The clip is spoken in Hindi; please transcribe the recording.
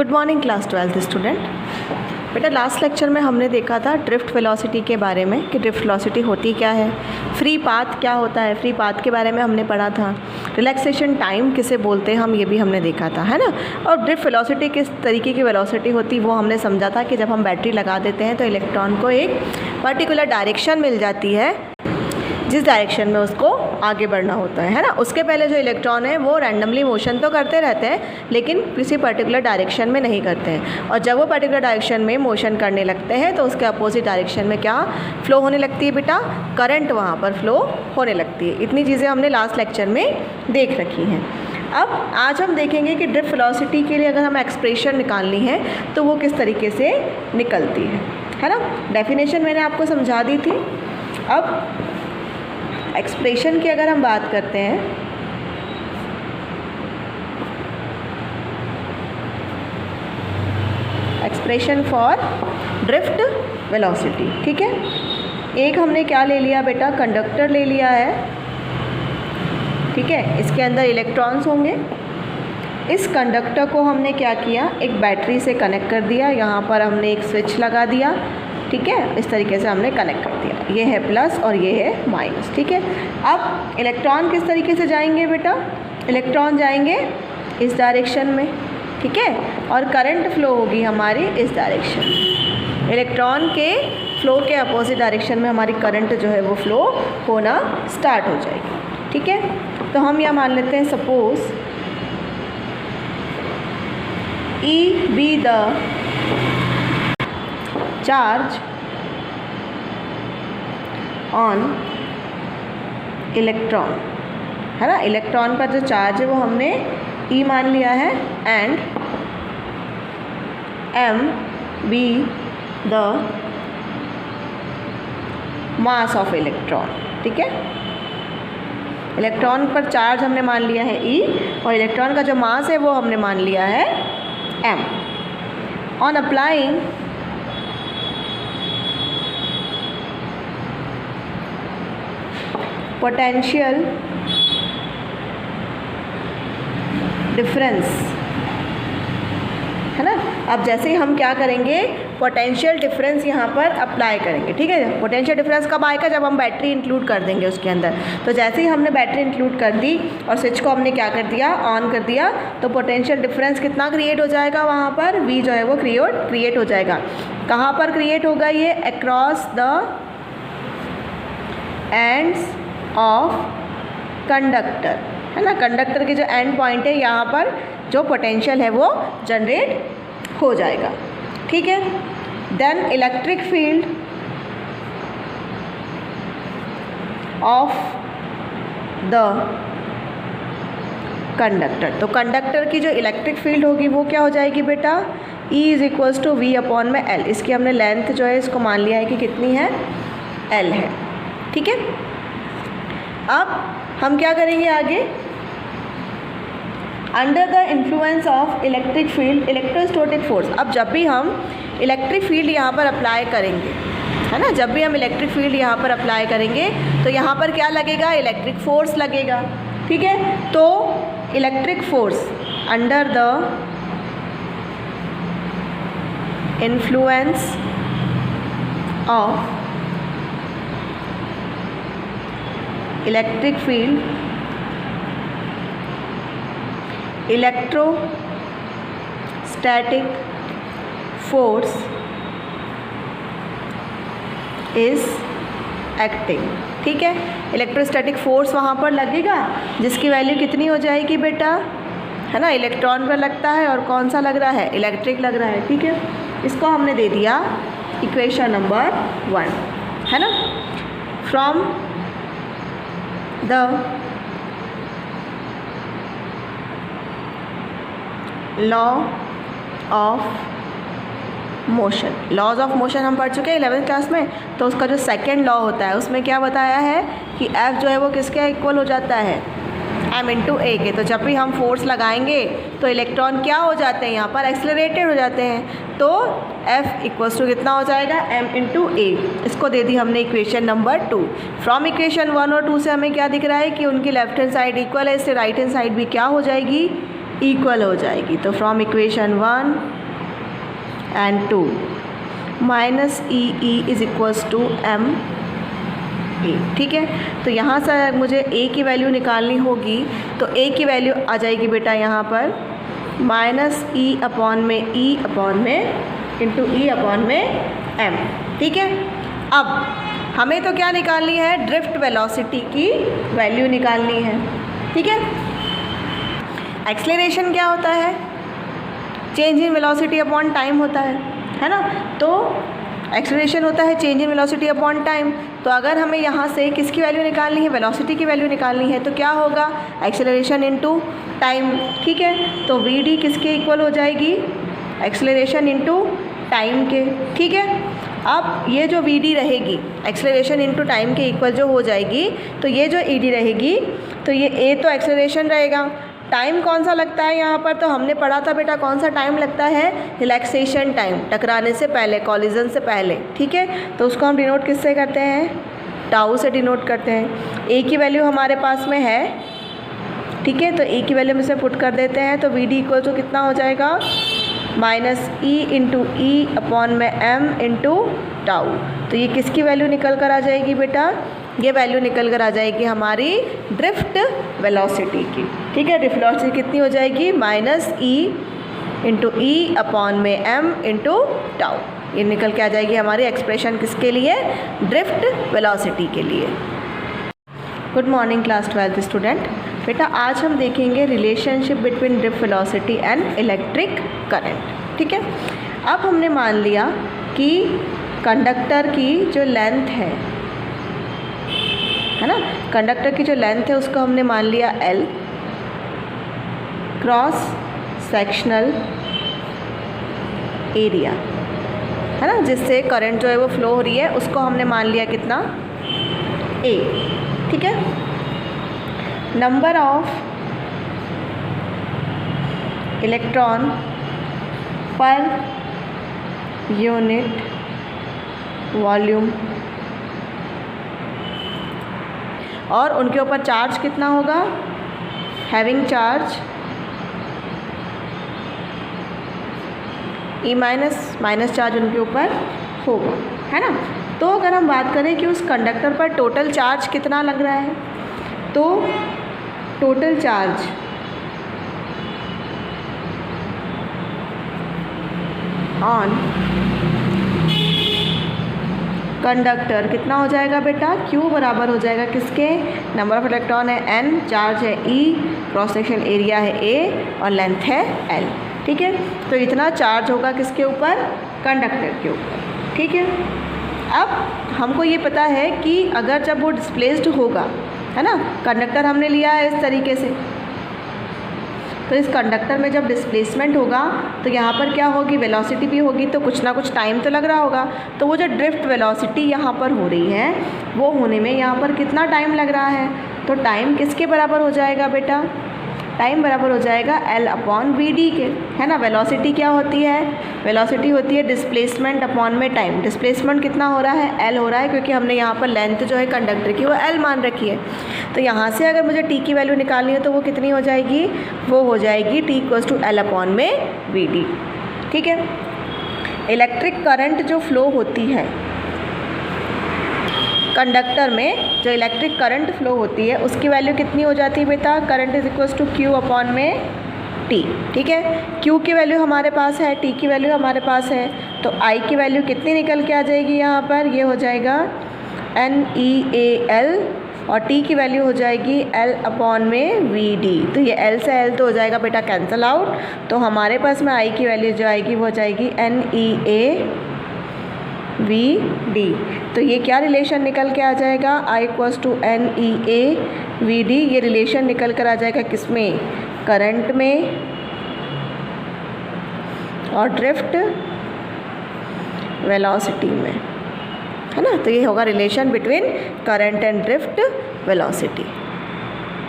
Good morning class 12th student. बेटा लास्ट लेक्चर में हमने देखा था ड्रिफ्ट वेलोसिटी के बारे में कि ड्रिफ्ट वेलोसिटी होती क्या है, फ्री पाथ क्या होता है, फ्री पाथ के बारे में हमने पढ़ा था, रिलैक्सेशन टाइम किसे बोलते हैं हम ये भी हमने देखा था, है ना। और ड्रिफ्ट वेलोसिटी किस तरीके की वेलोसिटी होती वो हमने समझा था कि जब हम बैटरी लगा देते हैं तो इलेक्ट्रॉन को एक पर्टिकुलर डायरेक्शन मिल जाती है जिस डायरेक्शन में उसको आगे बढ़ना होता है ना। उसके पहले जो इलेक्ट्रॉन है वो रैंडमली मोशन तो करते रहते हैं लेकिन किसी पर्टिकुलर डायरेक्शन में नहीं करते हैं, और जब वो पर्टिकुलर डायरेक्शन में मोशन करने लगते हैं तो उसके अपोजिट डायरेक्शन में क्या फ़्लो होने लगती है बेटा, करंट वहाँ पर फ्लो होने लगती है। इतनी चीज़ें हमने लास्ट लेक्चर में देख रखी हैं। अब आज हम देखेंगे कि ड्रिफ्ट वेलोसिटी के लिए अगर हम एक्सप्रेशन निकालनी है तो वो किस तरीके से निकलती है ना। डेफिनेशन मैंने आपको समझा दी थी। अब एक्सप्रेशन की अगर हम बात करते हैं, एक्सप्रेशन फॉर ड्रिफ्ट वेलोसिटी, ठीक है। एक हमने क्या ले लिया बेटा, कंडक्टर ले लिया है, ठीक है। इसके अंदर इलेक्ट्रॉन्स होंगे। इस कंडक्टर को हमने क्या किया, एक बैटरी से कनेक्ट कर दिया। यहाँ पर हमने एक स्विच लगा दिया, ठीक है। इस तरीके से हमने कनेक्ट कर दिया। ये है प्लस और ये है माइनस, ठीक है। अब इलेक्ट्रॉन किस तरीके से जाएंगे बेटा, इलेक्ट्रॉन जाएंगे इस डायरेक्शन में, ठीक है। और करंट फ्लो होगी हमारी इस डायरेक्शन में। इलेक्ट्रॉन के फ्लो के अपोजिट डायरेक्शन में हमारी करंट जो है वो फ्लो होना स्टार्ट हो जाएगी, ठीक है। तो हम यह मान लेते हैं suppose E be the charge on electron, है ना। इलेक्ट्रॉन पर जो चार्ज है वो हमने E मान लिया है, and M be the mass of electron, ठीक है। इलेक्ट्रॉन पर चार्ज हमने मान लिया है E और इलेक्ट्रॉन का जो मास है वो हमने मान लिया है M। On applying potential difference, है ना। अब जैसे ही हम क्या करेंगे, पोटेंशियल डिफरेंस यहाँ पर अप्लाई करेंगे, ठीक है। पोटेंशियल डिफरेंस कब आएगा, जब हम बैटरी इंक्लूड कर देंगे उसके अंदर। तो जैसे ही हमने बैटरी इंक्लूड कर दी और स्विच को हमने क्या कर दिया, ऑन कर दिया, तो पोटेंशियल डिफरेंस कितना क्रिएट हो जाएगा, वहाँ पर V जो है वो क्रिएट हो जाएगा। कहाँ पर क्रिएट होगा ये, across the ends of conductor, है ना। कंडक्टर के जो एंड पॉइंट है यहाँ पर जो पोटेंशियल है वो जनरेट हो जाएगा, ठीक है। Then electric field of the conductor, तो कंडक्टर की जो इलेक्ट्रिक फील्ड होगी वो क्या हो जाएगी बेटा, E = V अपॉन में L। इसकी हमने लेंथ जो है इसको मान लिया है कि कितनी है, L है, ठीक है। अब हम क्या करेंगे आगे, under the influence of electric field electrostatic force. अब जब भी हम इलेक्ट्रिक फील्ड यहाँ पर अप्लाई करेंगे, है ना, जब भी हम इलेक्ट्रिक फील्ड यहाँ पर अप्लाई करेंगे तो यहाँ पर क्या लगेगा, इलेक्ट्रिक फोर्स लगेगा, ठीक है। तो electric force under the influence of electric field electrostatic force is acting, ठीक है। इलेक्ट्रोस्टैटिक फोर्स वहाँ पर लगेगा जिसकी वैल्यू कितनी हो जाएगी बेटा, है ना। इलेक्ट्रॉन पर लगता है और कौन सा लग रहा है, इलेक्ट्रिक लग रहा है, ठीक है। इसको हमने दे दिया इक्वेशन नंबर 1, है ना। From the law of motion, laws of motion हम पढ़ चुके हैं 11th क्लास में। तो उसका जो सेकेंड लॉ होता है उसमें क्या बताया है कि F जो है वो किसके इक्वल हो जाता है, M × A के। तो जब भी हम फोर्स लगाएंगे तो इलेक्ट्रॉन क्या हो जाते हैं, यहाँ पर एक्सेलरेटेड हो जाते हैं। तो F = कितना हो जाएगा, M × A। इसको दे दी हमने इक्वेशन नंबर 2। फ्रॉम इक्वेशन 1 और 2 से हमें क्या दिख रहा है कि उनकी लेफ्ट हैंड साइड इक्वल है, इससे राइट हैंड साइड भी क्या हो जाएगी, इक्वल हो जाएगी। तो from equation 1 and 2 minus e is equals to m a. ठीक है, तो यहाँ से मुझे ए की वैल्यू निकालनी होगी, तो ए की वैल्यू आ जाएगी बेटा यहाँ पर माइनस ई अपॉन में इंटू ई अपॉन में एम। ठीक है, अब हमें तो क्या निकालनी है, ड्रिफ्ट वेलोसिटी की वैल्यू निकालनी है। ठीक है, एक्सेलरेशन क्या होता है, change in velocity upon time होता है ना। तो एक्सेलरेशन होता है change in velocity upon time. तो अगर हमें यहाँ से किसकी वैल्यू निकालनी है, वेलोसिटी की वैल्यू निकालनी है, तो क्या होगा, एक्सेलरेशन इनटू टाइम। ठीक है, तो वी डी किसके इक्वल हो जाएगी, एक्सेलरेशन इनटू टाइम के। ठीक है, अब ये जो वी डी रहेगी एक्सेलरेशन इनटू टाइम के इक्वल जो हो जाएगी, तो ये जो ई डी रहेगी, तो ये ए तो एक्सेलरेशन रहेगा, टाइम कौन सा लगता है यहाँ पर, तो हमने पढ़ा था बेटा कौन सा टाइम लगता है, रिलैक्सेशन टाइम, टकराने से पहले, कॉलिजन से पहले। ठीक है, तो उसको हम डिनोट किससे करते हैं, टाउ से डिनोट करते हैं। ए की वैल्यू हमारे पास में है, ठीक है, तो ए की वैल्यू में से पुट कर देते हैं, तो वी डी इक्वल टू कितना हो जाएगा, माइनस ई इंटू ई अपॉन में एम इंटू टाउ। तो ये किसकी वैल्यू निकल कर आ जाएगी बेटा, ये वैल्यू निकल कर आ जाएगी हमारी ड्रिफ्ट वेलोसिटी की। ठीक है, ड्रिफ्ट वेलोसिटी कितनी हो जाएगी, माइनस ई इंटू ई अपॉन में एम इंटू टाउ। ये निकल के आ जाएगी हमारी एक्सप्रेशन किसके लिए, ड्रिफ्ट वेलोसिटी के लिए। Good morning class 12th student. बेटा आज हम देखेंगे relationship between drift velocity and electric current. ठीक है, अब हमने मान लिया कि कंडक्टर की जो लेंथ है ना, कंडक्टर की जो लेंथ है उसको हमने मान लिया L, क्रॉस सेक्शनल एरिया है ना, जिससे करंट जो है वो फ्लो हो रही है, उसको हमने मान लिया कितना, A। ठीक है, number of electron per unit volume, और उनके ऊपर चार्ज कितना होगा, having charge E minus charge उनके ऊपर होगा, है ना। तो अगर हम बात करें कि उस कंडक्टर पर टोटल चार्ज कितना लग रहा है, तो टोटल चार्ज ऑन कंडक्टर कितना हो जाएगा बेटा, Q बराबर हो जाएगा किसके, नंबर ऑफ इलेक्ट्रॉन है N, चार्ज है E, क्रॉस सेक्शन एरिया है A और लेंथ है L। ठीक है, तो इतना चार्ज होगा किसके ऊपर, कंडक्टर के ऊपर। ठीक है, अब हमको ये पता है कि अगर जब वो डिस्प्लेस्ड होगा, है ना, कंडक्टर हमने लिया है इस तरीके से, तो इस कंडक्टर में जब डिस्प्लेसमेंट होगा तो यहाँ पर क्या होगी, वेलोसिटी भी होगी, तो कुछ ना कुछ टाइम तो लग रहा होगा। तो वो जो ड्रिफ्ट वेलोसिटी यहाँ पर हो रही है वो होने में यहाँ पर कितना टाइम लग रहा है, तो टाइम किसके बराबर हो जाएगा बेटा, टाइम बराबर हो जाएगा L अपॉन वी डी के, है ना। वेलोसिटी क्या होती है, वेलोसिटी होती है डिस्प्लेसमेंट अपॉन में टाइम। डिस्प्लेसमेंट कितना हो रहा है, L हो रहा है, क्योंकि हमने यहाँ पर लेंथ जो है कंडक्टर की वो L मान रखी है। तो यहाँ से अगर मुझे T की वैल्यू निकालनी है तो वो कितनी हो जाएगी, वो हो जाएगी T equals to L upon में वी डी। ठीक है, इलेक्ट्रिक करंट जो फ्लो होती है कंडक्टर में, जो इलेक्ट्रिक करंट फ्लो होती है उसकी वैल्यू कितनी हो जाती है बेटा, current is equals to Q upon में T। ठीक है, Q की वैल्यू हमारे पास है, T की वैल्यू हमारे पास है, तो I की वैल्यू कितनी निकल के आ जाएगी यहाँ पर, ये हो जाएगा NEAL, और T की वैल्यू हो जाएगी L अपॉन में VD। तो ये L से L तो हो जाएगा बेटा कैंसिल आउट, तो हमारे पास में I की वैल्यू जो आएगी वो हो जाएगी NEAVD। तो ये क्या रिलेशन निकल के आ जाएगा, I इक्वल्स टू NEAVD। ये रिलेशन निकल कर आ जाएगा किसमें, करंट में और ड्रिफ्ट वेलोसिटी में, है ना। तो ये होगा relation between current and drift velocity.